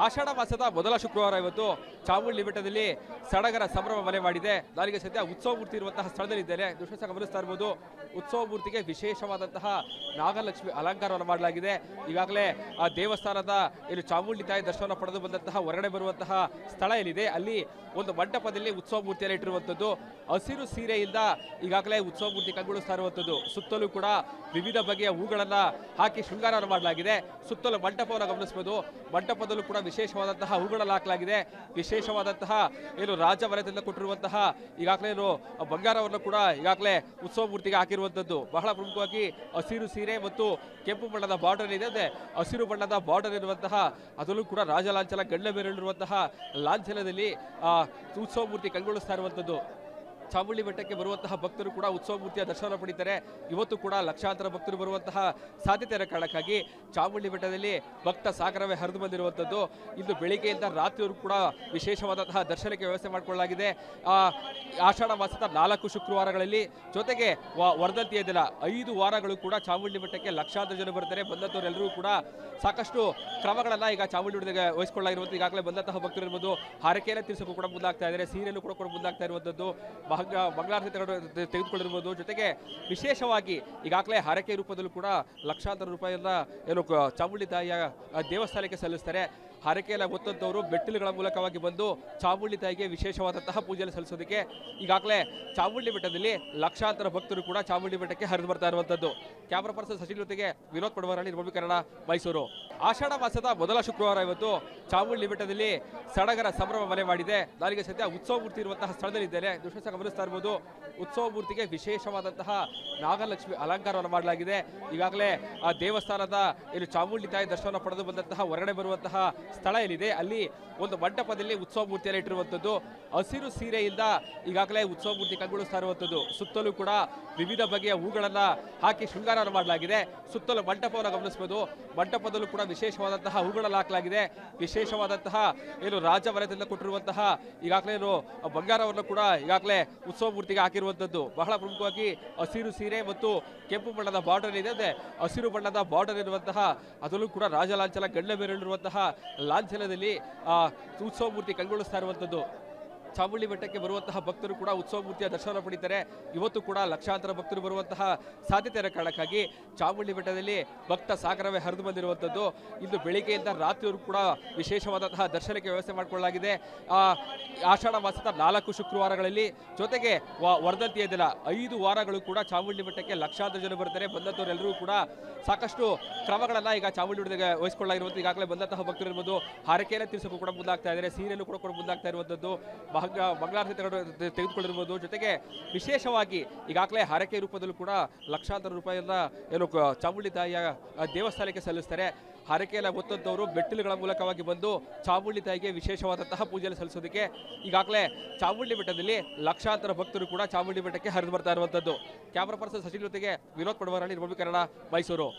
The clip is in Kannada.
ಆಷಾಢ ಮಾಸದ ಮೊದಲ ಶುಕ್ರವಾರ ಇವತ್ತು ಚಾಮುಂಡಿ ಬೆಟ್ಟದಲ್ಲಿ ಸಡಗರ ಸಂಭ್ರಮ ಮನೆ ಮಾಡಿದೆ. ನಾನೀಗ ಸದ್ಯ ಉತ್ಸವ ಮೂರ್ತಿ ಇರುವಂತಹ ಸ್ಥಳದಲ್ಲಿದ್ದೇನೆ. ದೃಶ್ಯ ಗಮನಿಸ್ತಾ ಇರಬಹುದು. ಉತ್ಸವ ಮೂರ್ತಿಗೆ ವಿಶೇಷವಾದಂತಹ ನಾಗಲಕ್ಷ್ಮಿ ಅಲಂಕಾರವನ್ನು ಮಾಡಲಾಗಿದೆ. ಈಗಾಗಲೇ ಆ ದೇವಸ್ಥಾನದ ಇಲ್ಲಿ ಚಾಮುಂಡಿ ತಾಯಿ ದರ್ಶನ ಪಡೆದು ಬಂದಂತಹ ಹೊರಗಡೆ ಬರುವಂತಹ ಸ್ಥಳ ಏನಿದೆ ಅಲ್ಲಿ ಒಂದು ಮಂಟಪದಲ್ಲಿ ಉತ್ಸವ ಮೂರ್ತಿಯನ್ನು ಇಟ್ಟಿರುವಂಥದ್ದು. ಹಸಿರು ಸೀರೆಯಿಂದ ಈಗಾಗಲೇ ಉತ್ಸವ ಮೂರ್ತಿ ಕಂಗೊಳಿಸ್ತಾ ಇರುವಂಥದ್ದು. ಸುತ್ತಲೂ ಕೂಡ ವಿವಿಧ ಬಗೆಯ ಹೂಗಳನ್ನ ಹಾಕಿ ಶೃಂಗಾರವನ್ನು ಮಾಡಲಾಗಿದೆ. ಸುತ್ತಲೂ ಮಂಟಪವನ್ನು ಗಮನಿಸಬಹುದು. ಮಂಟಪದಲ್ಲೂ ಕೂಡ ವಿಶೇಷವಾದಂತಹ ಹೂಗಳನ್ನು ಹಾಕಲಾಗಿದೆ. ವಿಶೇಷವಾದಂತಹ ಏನು ರಾಜಮನೆತನದಿಂದ ಕೊಟ್ಟಿರುವಂತಹ ಈಗಾಗಲೇ ಬಂಗಾರವನ್ನು ಕೂಡ ಈಗಾಗಲೇ ಉತ್ಸವ ಮೂರ್ತಿಗೆ ಹಾಕಿರುವಂಥದ್ದು. ಬಹಳ ಪ್ರಮುಖವಾಗಿ ಹಸಿರು ಸೀರೆ ಮತ್ತು ಕೆಂಪು ಬಣ್ಣದ ಬಾರ್ಡರ್ ಇದೆ. ಹಸಿರು ಬಣ್ಣದ ಬಾರ್ಡರ್ ಇರುವಂತಹ ಅದರಲ್ಲೂ ಕೂಡ ರಾಜ ಲಾಂಛನ ಗಂಡ ಬೇರಿರುವಂತಹ ಲಾಂಛನದಲ್ಲಿ ಉತ್ಸವ ಮೂರ್ತಿ ಕಂಗೊಳಿಸ್ತಾ ಇರುವಂಥದ್ದು. ಚಾಮುಂಡಿ ಬೆಟ್ಟಕ್ಕೆ ಬರುವಂತಹ ಭಕ್ತರು ಕೂಡ ಉತ್ಸವ ಮೂರ್ತಿಯ ದರ್ಶನ ಪಡಿತಾರೆ. ಇವತ್ತು ಕೂಡ ಲಕ್ಷಾಂತರ ಭಕ್ತರು ಬರುವಂತಹ ಸಾಧ್ಯತೆ ಇರೋ ಕಾರಣಕ್ಕಾಗಿ ಚಾಮುಂಡಿ ಬೆಟ್ಟದಲ್ಲಿ ಭಕ್ತ ಸಾಗರವೇ ಹರಿದು ಬಂದಿರುವಂಥದ್ದು. ಇಂದು ಬೆಳಿಗ್ಗೆಯಿಂದ ರಾತ್ರಿಯವರೆಗೂ ಕೂಡ ವಿಶೇಷವಾದಂತಹ ದರ್ಶನಕ್ಕೆ ವ್ಯವಸ್ಥೆ ಮಾಡಿಕೊಳ್ಳಲಾಗಿದೆ. ಆಷಾಢ ಮಾಸದ 4 ಶುಕ್ರವಾರಗಳಲ್ಲಿ ಜೊತೆಗೆ ವರ್ಧಂತಿಯ ದಿನ 5 ವಾರಗಳು ಕೂಡ ಚಾಮುಂಡಿ ಬೆಟ್ಟಕ್ಕೆ ಲಕ್ಷಾಂತರ ಜನ ಬರ್ತಾರೆ. ಬಂದಂಥವರೆಲ್ಲರೂ ಕೂಡ ಸಾಕಷ್ಟು ಕ್ರಮಗಳನ್ನ ಈಗ ಚಾಮುಂಡಿ ಬೆಟ್ಟಕ್ಕೆ ವಹಿಸಿಕೊಳ್ಳಲಾಗಿರುವಂಥದ್ದು. ಈಗಾಗಲೇ ಬಂದಂತಹ ಭಕ್ತರು ಇರ್ಬೋದು ಹಾರಕೆಯನ್ನು ತೀರಿಸೋಕ್ಕೂ ಕೂಡ ಮುಂದಾಗ್ತಾ ಇದ್ದಾರೆ. ಸೀರೆಯನ್ನು ಕೂಡ ಮುಂದಾಗ್ತಾ ಇರುವಂಥದ್ದು. ಮಂಗಳಾರತಿ ತೆಗೆದುಕೊಂಡಿರ್ಬೋದು. ಜೊತೆಗೆ ವಿಶೇಷವಾಗಿ ಈಗಾಗಲೇ ಹರಕೆ ರೂಪದಲ್ಲೂ ಕೂಡ ಲಕ್ಷಾಂತರ ರೂಪಾಯಿಯನ್ನ ಏನು ಚಾಮುಂಡಿ ತಾಯಿಯ ದೇವಸ್ಥಾನಕ್ಕೆ ಸಲ್ಲಿಸ್ತಾರೆ. ಹರಕೆಯನ್ನ ಹೊತ್ತಂತವರು ಬೆಟ್ಟಲುಗಳ ಮೂಲಕವಾಗಿ ಬಂದು ಚಾಮುಂಡಿ ತಾಯಿಗೆ ವಿಶೇಷವಾದಂತಹ ಪೂಜೆಯನ್ನು ಸಲ್ಲಿಸೋದಕ್ಕೆ ಈಗಾಗಲೇ ಚಾಮುಂಡಿ ಬೆಟ್ಟದಲ್ಲಿ ಲಕ್ಷಾಂತರ ಭಕ್ತರು ಕೂಡ ಚಾಮುಂಡಿ ಬೆಟ್ಟಕ್ಕೆ ಹರಿದು ಬರ್ತಾ ಇರುವಂಥದ್ದು. ಕ್ಯಾಮರಾ ಪರ್ಸನ್ ಸಚಿನ್ ಜೊತೆಗೆ ವಿನೋದ್ ಪಡವರಹಳ್ಳಿ, ಕನ್ನಡ, ಮೈಸೂರು. ಆಷಾಢ ಮಾಸದ ಮೊದಲ ಶುಕ್ರವಾರ ಇವತ್ತು ಚಾಮುಂಡಿ ಬೆಟ್ಟದಲ್ಲಿ ಸಡಗರ ಸಂಭ್ರಮ ಮನೆ ಮಾಡಿದೆ. ನಾನೀಗ ಸದ್ಯ ಉತ್ಸವ ಮೂರ್ತಿ ಇರುವಂತಹ ಸ್ಥಳದಲ್ಲಿದ್ದೇನೆ. ದೃಶ್ಯ ಗಮನಿಸ್ತಾ ಇರಬಹುದು. ಉತ್ಸವ ಮೂರ್ತಿಗೆ ವಿಶೇಷವಾದಂತಹ ನಾಗಲಕ್ಷ್ಮಿ ಅಲಂಕಾರವನ್ನು ಮಾಡಲಾಗಿದೆ. ಈಗಾಗಲೇ ಆ ದೇವಸ್ಥಾನದ ಇಲ್ಲಿ ಚಾಮುಂಡಿ ತಾಯಿ ದರ್ಶನ ಪಡೆದು ಬಂದಂತಹ ಹೊರಗಡೆ ಬರುವಂತಹ ಸ್ಥಳ ಏನಿದೆ ಅಲ್ಲಿ ಒಂದು ಮಂಟಪದಲ್ಲಿ ಉತ್ಸವ ಮೂರ್ತಿಯನ್ನು ಇಟ್ಟಿರುವಂಥದ್ದು. ಹಸಿರು ಸೀರೆಯಿಂದ ಈಗಾಗಲೇ ಉತ್ಸವ ಮೂರ್ತಿ ಕಂಗೊಳಿಸ್ತಾ ಇರುವಂಥದ್ದು. ಸುತ್ತಲೂ ಕೂಡ ವಿವಿಧ ಬಗೆಯ ಹೂಗಳನ್ನ ಹಾಕಿ ಶೃಂಗಾರವನ್ನು ಮಾಡಲಾಗಿದೆ. ಸುತ್ತಲೂ ಮಂಟಪವನ್ನು ಗಮನಿಸಬಹುದು. ಮಂಟಪದಲ್ಲೂ ಕೂಡ ವಿಶೇಷವಾದಂತಹ ಹೂಗಳನ್ನು ಹಾಕಲಾಗಿದೆ. ವಿಶೇಷವಾದಂತಹ ಏನು ರಾಜಮನೆತನದಿಂದ ಕೊಟ್ಟಿರುವಂತಹ ಈಗಾಗಲೇ ಬಂಗಾರವನ್ನು ಕೂಡ ಈಗಾಗಲೇ ಉತ್ಸವ ಮೂರ್ತಿಗೆ ಹಾಕಿರುವಂಥದ್ದು. ಬಹಳ ಪ್ರಮುಖವಾಗಿ ಹಸಿರು ಸೀರೆ ಮತ್ತು ಕೆಂಪು ಬಣ್ಣದ ಬಾರ್ಡರ್ ಇದೆ. ಹಸಿರು ಬಣ್ಣದ ಬಾರ್ಡರ್ ಇರುವಂತಹ ಅದರಲ್ಲೂ ಕೂಡ ರಾಜ ಲಾಂಛನ ಗಂಡ ಬೇರಿರುವಂತಹ ಲಾಂಛನದಲ್ಲಿ ಉತ್ಸವ ಮೂರ್ತಿ ಕಂಗೊಳಿಸ್ತಾ ಇರುವಂಥದ್ದು. ಚಾಮುಂಡಿ ಬೆಟ್ಟಕ್ಕೆ ಬರುವಂತಹ ಭಕ್ತರು ಕೂಡ ಉತ್ಸವ ಮೂರ್ತಿಯ ದರ್ಶನ ಪಡಿತಾರೆ. ಇವತ್ತು ಕೂಡ ಲಕ್ಷಾಂತರ ಭಕ್ತರು ಬರುವಂತಹ ಸಾಧ್ಯತೆ ಇರೋ ಕಾರಣಕ್ಕಾಗಿ ಚಾಮುಂಡಿ ಬೆಟ್ಟದಲ್ಲಿ ಭಕ್ತ ಸಾಗರವೇ ಹರಿದು ಬಂದಿರುವಂಥದ್ದು. ಇಂದು ಬೆಳಿಗ್ಗೆಯಿಂದ ರಾತ್ರಿಯವರೆಗೂ ಕೂಡ ವಿಶೇಷವಾದಂತಹ ದರ್ಶನಕ್ಕೆ ವ್ಯವಸ್ಥೆ ಮಾಡಿಕೊಳ್ಳಲಾಗಿದೆ. ಆಷಾಢ ಮಾಸದ 4 ಶುಕ್ರವಾರಗಳಲ್ಲಿ ಜೊತೆಗೆ ವರ್ಧಂತಿಯ ದಿನ 5 ವಾರಗಳು ಕೂಡ ಚಾಮುಂಡಿ ಬೆಟ್ಟಕ್ಕೆ ಲಕ್ಷಾಂತರ ಜನ ಬರ್ತಾರೆ. ಬಂದಂಥವರೆಲ್ಲರೂ ಕೂಡ ಸಾಕಷ್ಟು ಕ್ರಮಗಳನ್ನ ಈಗ ಚಾಮುಂಡಿ ಬೆಟ್ಟಕ್ಕೆ ವಹಿಸಿಕೊಳ್ಳಲಾಗಿರುವಂಥದ್ದು. ಈಗಾಗಲೇ ಬಂದಂತಹ ಭಕ್ತರು ಇರ್ಬೋದು ಹಾರಕೆಯನ್ನು ತೀರಿಸೋಕ್ಕೂ ಕೂಡ ಮುಂದಾಗ್ತಾ ಇದ್ದಾರೆ. ಸೀರೆಯನ್ನು ಕೂಡ ಮುಂದಾಗ್ತಾ ಇರುವಂಥದ್ದು. ಮಂಗಳಾರತಿ ತೆಗೆದುಕೊಂಡಿರ್ಬೋದು. ಜೊತೆಗೆ ವಿಶೇಷವಾಗಿ ಈಗಾಗಲೇ ಹರಕೆ ರೂಪದಲ್ಲೂ ಕೂಡ ಲಕ್ಷಾಂತರ ರೂಪಾಯಿಯನ್ನ ಏನು ಚಾಮುಂಡಿ ತಾಯಿಯ ದೇವಸ್ಥಾನಕ್ಕೆ ಸಲ್ಲಿಸ್ತಾರೆ. ಹರಕೆಯನ್ನ ಹೊತ್ತಂತವರು ಬೆಟ್ಟಲುಗಳ ಮೂಲಕವಾಗಿ ಬಂದು ಚಾಮುಂಡಿ ತಾಯಿಗೆ ವಿಶೇಷವಾದಂತಹ ಪೂಜೆಯನ್ನು ಸಲ್ಲಿಸೋದಕ್ಕೆ ಈಗಾಗಲೇ ಚಾಮುಂಡಿ ಬೆಟ್ಟದಲ್ಲಿ ಲಕ್ಷಾಂತರ ಭಕ್ತರು ಕೂಡ ಚಾಮುಂಡಿ ಬೆಟ್ಟಕ್ಕೆ ಹರಿದು ಬರ್ತಾ ಇರುವಂಥದ್ದು. ಕ್ಯಾಮರಾ ಪರ್ಸನ್ ಸಚಿನ್ ಜೊತೆಗೆ ವಿನೋದ್ ಪಡವರಹಳ್ಳಿ, ಕನ್ನಡ, ಮೈಸೂರು.